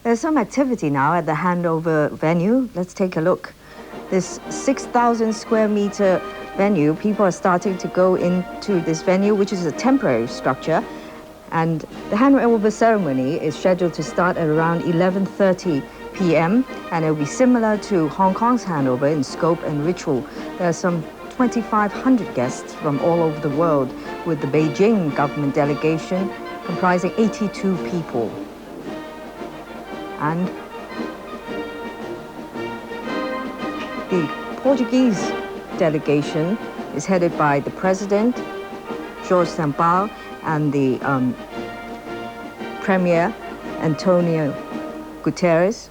There's some activity now at the Handover venue. Let's take a look. This 6,000 square meter venue, people are starting to go into this venue, which is a temporary structure. And the handover ceremony is scheduled to start at around 11:30 p.m. and it will be similar to Hong Kong's handover in scope and ritual. There are some 2,500 guests from all over the world, with the Beijing government delegation comprising 82 people. And the Portuguese delegation is headed by the president, Jorge Sampaio, and the Premier, Antonio Guterres.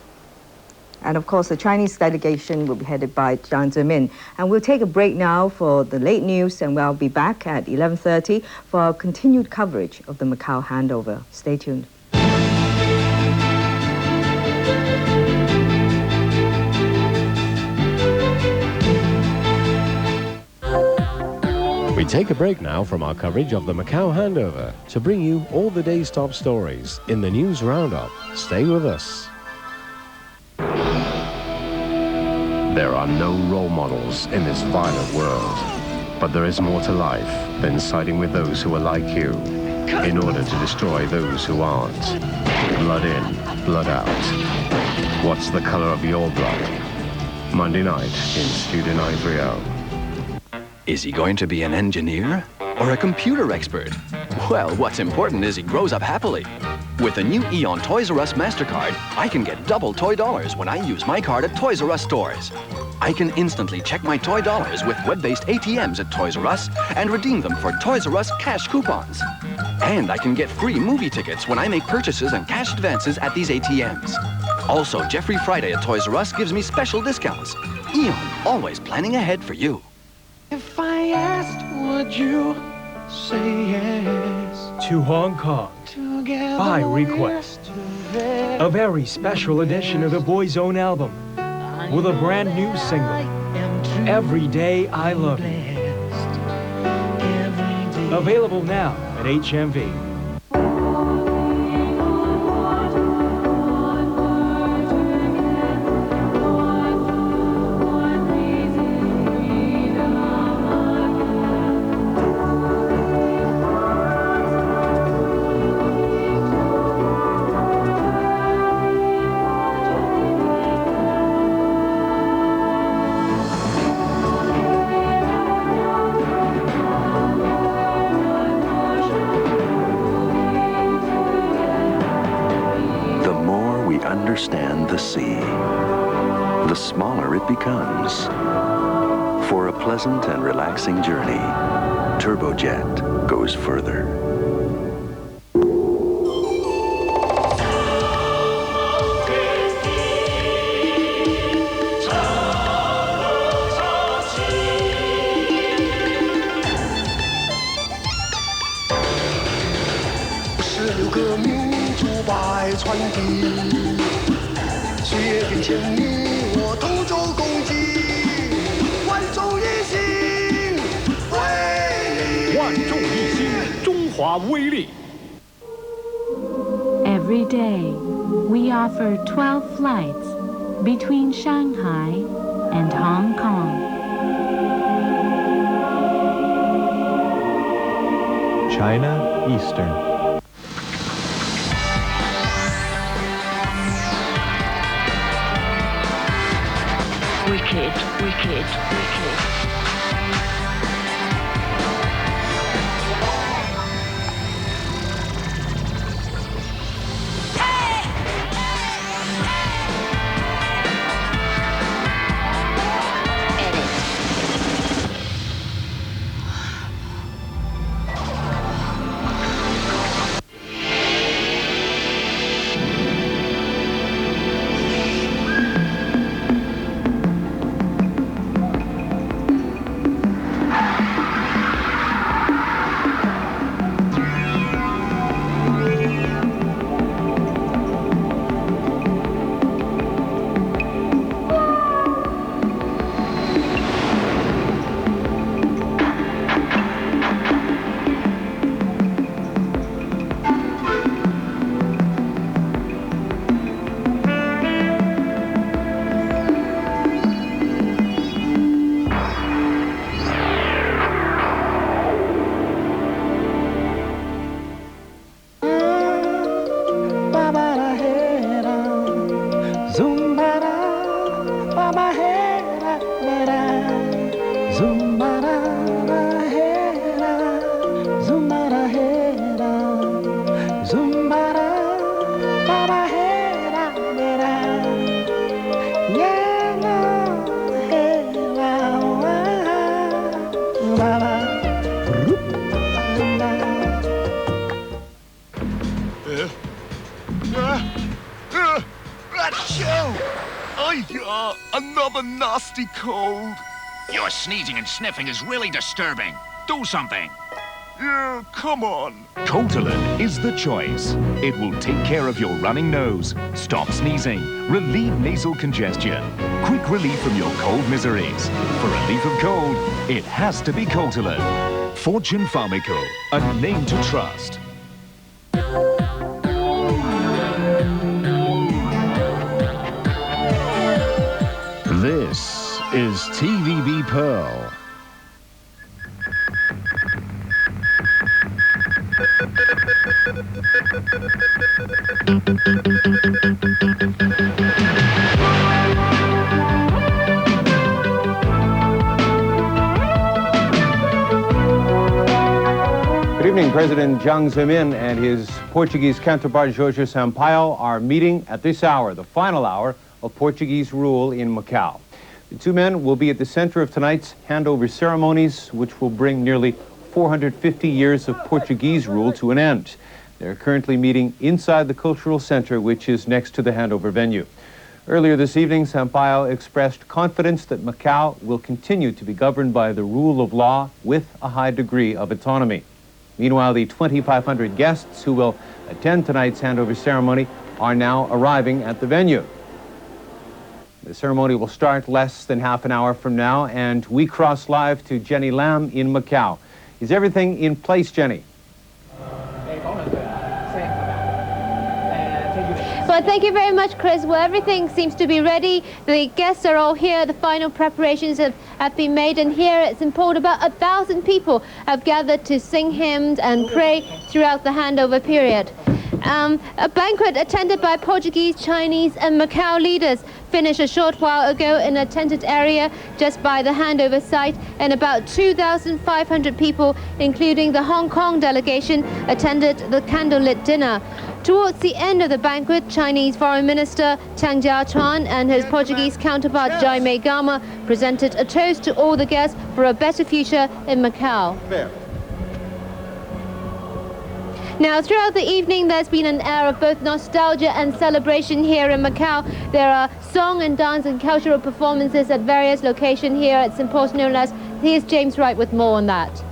And of course, the Chinese delegation will be headed by Jiang Zemin. And we'll take a break now for the late news, and we'll be back at 11:30 for our continued coverage of the Macau handover. Stay tuned. We take a break now from our coverage of the Macau handover to bring you all the day's top stories in the news roundup. Stay with us. There are no role models in this violent world, but there is more to life than siding with those who are like you in order to destroy those who aren't. Blood in, blood out. What's the color of your blood? Monday night in Studio 930. Is he going to be an engineer or a computer expert? Well, what's important is he grows up happily. With the new Eon Toys R Us MasterCard, I can get double toy dollars when I use my card at Toys R Us stores. I can instantly check my toy dollars with web-based ATMs at Toys R Us and redeem them for Toys R Us cash coupons. And I can get free movie tickets when I make purchases and cash advances at these ATMs. Also, Jeffrey Friday at Toys R Us gives me special discounts. Eon, always planning ahead for you. If I asked, would you say yes? To Hong Kong, Together by request. A very special edition of the Boy's Own album with a brand new single, Every Day I Love You. Available now at HMV. Understand the sea, the smaller it becomes. For a pleasant and relaxing journey, Turbojet goes further. Every day, we offer 12 flights between Shanghai and Hong Kong. China Eastern. Wicked, wicked, wicked. Achoo! Another nasty cold. Your sneezing and sniffing is really disturbing. Do something. Yeah, come on. Cotalin is the choice. It will take care of your running nose, stop sneezing, relieve nasal congestion, quick relief from your cold miseries. For relief of cold, it has to be Cotalin. Fortune Pharmaco, a name to trust. This is TVB Pearl. Good evening. President Jiang Zemin and his Portuguese counterpart Jorge Sampaio are meeting at this hour, the final hour of Portuguese rule in Macau. The two men will be at the center of tonight's handover ceremonies, which will bring nearly 450 years of Portuguese rule to an end. They're currently meeting inside the cultural center, which is next to the handover venue. Earlier this evening, Sampaio expressed confidence that Macau will continue to be governed by the rule of law with a high degree of autonomy. Meanwhile, the 2,500 guests who will attend tonight's handover ceremony are now arriving at the venue. The ceremony will start less than half an hour from now, and we cross live to Jenny Lam in Macau. Is everything in place, Jenny? Well, thank you very much, Chris. Well, everything seems to be ready. The guests are all here. The final preparations have been made, and here it's important about 1,000 people have gathered to sing hymns and pray throughout the handover period. A banquet attended by Portuguese, Chinese and Macau leaders finished a short while ago in a tented area just by the handover site, and about 2,500 people, including the Hong Kong delegation, attended the candlelit dinner. Towards the end of the banquet, Chinese Foreign Minister Tang Jia-chuan and his Portuguese counterpart Jaime Gama presented a toast to all the guests for a better future in Macau. Now, throughout the evening, there's been an air of both nostalgia and celebration here in Macau. There are song and dance and cultural performances at various locations here at Symposium Las. Here's James Wright with more on that.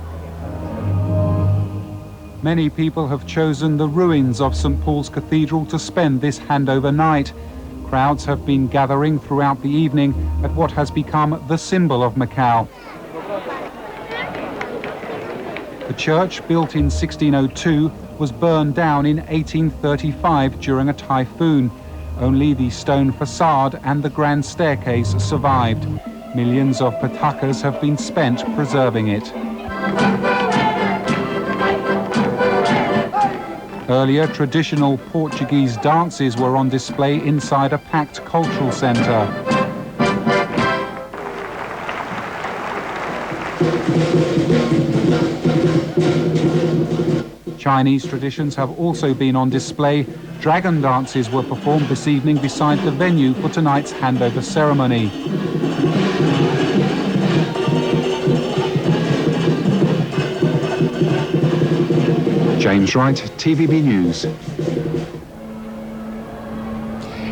Many people have chosen the ruins of St. Paul's Cathedral to spend this handover night. Crowds have been gathering throughout the evening at what has become the symbol of Macau. The church, built in 1602, was burned down in 1835 during a typhoon. Only the stone facade and the grand staircase survived. Millions of patakas have been spent preserving it. Earlier, traditional Portuguese dances were on display inside a packed cultural centre. Chinese traditions have also been on display. Dragon dances were performed this evening beside the venue for tonight's handover ceremony. James Wright, TVB News.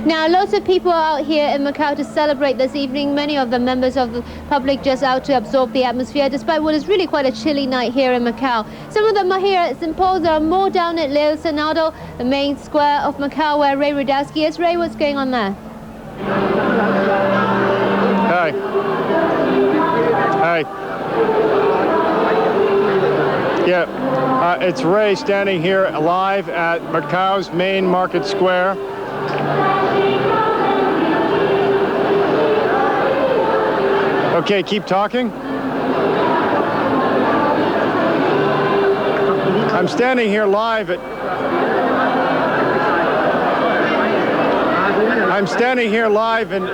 Now, lots of people are out here in Macau to celebrate this evening. Many of them members of the public just out to absorb the atmosphere, despite what is really quite a chilly night here in Macau. Some of them are here at St. Paul's. There are more down at Leo Senado, the main square of Macau, where Ray Rudowski is. Ray, what's going on there? Hi. Hi. Yeah, it's Ray standing here live at Macau's main market square. Okay, keep talking. I'm standing here live at in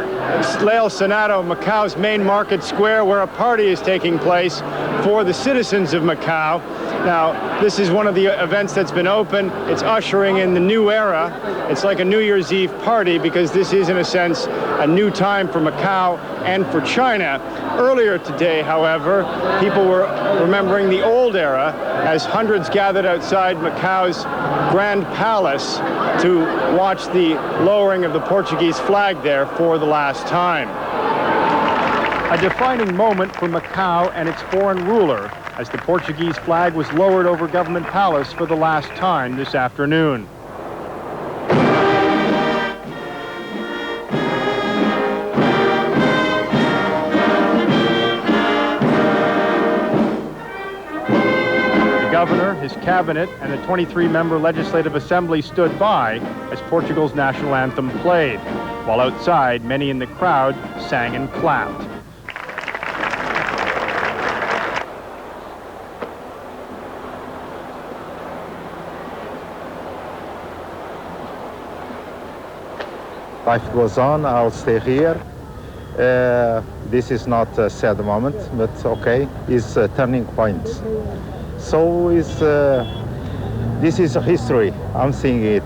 Leo Senado, Macau's main market square, where a party is taking place for the citizens of Macau. Now, this is one of the events that's been open. It's ushering in the new era. It's like a New Year's Eve party because this is, in a sense, a new time for Macau and for China. Earlier today, however, people were remembering the old era as hundreds gathered outside Macau's Grand Palace to watch the lowering of the Portuguese flag there for the last time. A defining moment for Macau and its foreign ruler as the Portuguese flag was lowered over Government Palace for the last time this afternoon. The governor, his cabinet, and the 23-member Legislative Assembly stood by as Portugal's national anthem played, while outside, many in the crowd sang and clapped. Life goes on, I'll stay here. This is not a sad moment, but okay, it's a turning point. So this is a history, I'm seeing it.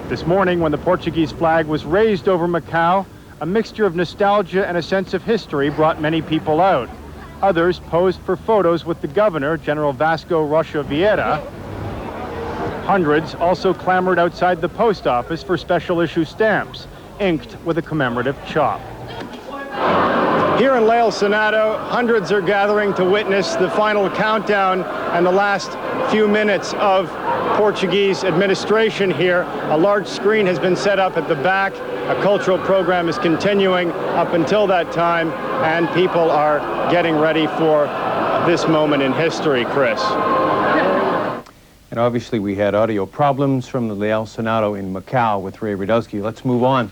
This morning, when the Portuguese flag was raised over Macau, a mixture of nostalgia and a sense of history brought many people out. Others posed for photos with the governor, General Vasco Rocha Vieira. Hundreds also clamored outside the post office for special issue stamps, inked with a commemorative chop. Here in Leal Senado, hundreds are gathering to witness the final countdown and the last few minutes of Portuguese administration here. A large screen has been set up at the back. A cultural program is continuing up until that time, and people are getting ready for this moment in history, Chris. And obviously we had audio problems from the Leal Senado in Macau with Ray Rudowski. Let's move on